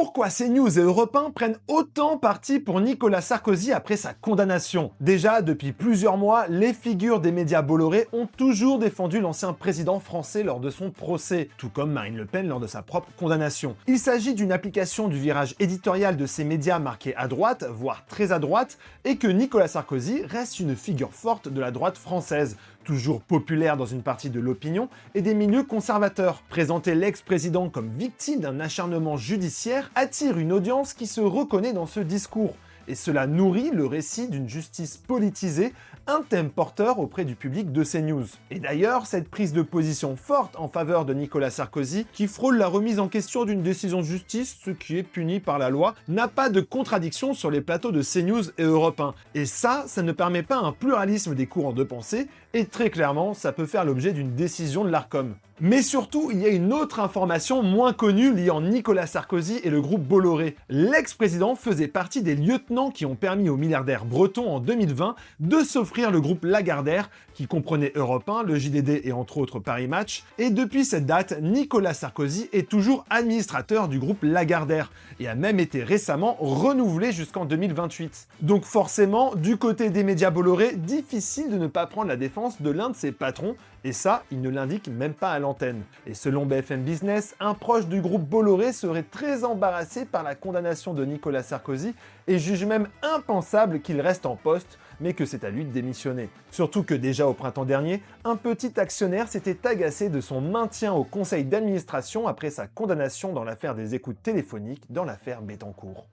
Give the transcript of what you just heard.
Pourquoi CNews et Europe 1 prennent autant parti pour Nicolas Sarkozy après sa condamnation? Déjà, depuis plusieurs mois, les figures des médias Bolloré ont toujours défendu l'ancien président français lors de son procès, tout comme Marine Le Pen lors de sa propre condamnation. Il s'agit d'une application du virage éditorial de ces médias marqués à droite, voire très à droite, et que Nicolas Sarkozy reste une figure forte de la droite française, toujours populaire dans une partie de l'opinion et des milieux conservateurs. Présenter l'ex-président comme victime d'un acharnement judiciaire attire une audience qui se reconnaît dans ce discours. Et cela nourrit le récit d'une justice politisée, un thème porteur auprès du public de CNews. Et d'ailleurs, cette prise de position forte en faveur de Nicolas Sarkozy, qui frôle la remise en question d'une décision de justice, ce qui est puni par la loi, n'a pas de contradiction sur les plateaux de CNews et Europe 1. Et ça ne permet pas un pluralisme des courants de pensée, et très clairement, ça peut faire l'objet d'une décision de l'Arcom. Mais surtout, il y a une autre information moins connue liant Nicolas Sarkozy et le groupe Bolloré. L'ex-président faisait partie des lieutenants qui ont permis au milliardaire breton en 2020 de s'offrir le groupe Lagardère, qui comprenait Europe 1, le JDD et entre autres Paris Match. Et depuis cette date, Nicolas Sarkozy est toujours administrateur du groupe Lagardère et a même été récemment renouvelé jusqu'en 2028. Donc forcément, du côté des médias Bolloré, difficile de ne pas prendre la défense de l'un de ses patrons, et ça, il ne l'indique même pas à l'antenne. Et selon BFM Business, un proche du groupe Bolloré serait très embarrassé par la condamnation de Nicolas Sarkozy et juge même impensable qu'il reste en poste, mais que c'est à lui de démissionner. Surtout que déjà au printemps dernier, un petit actionnaire s'était agacé de son maintien au conseil d'administration après sa condamnation dans l'affaire des écoutes téléphoniques dans l'affaire Bettencourt.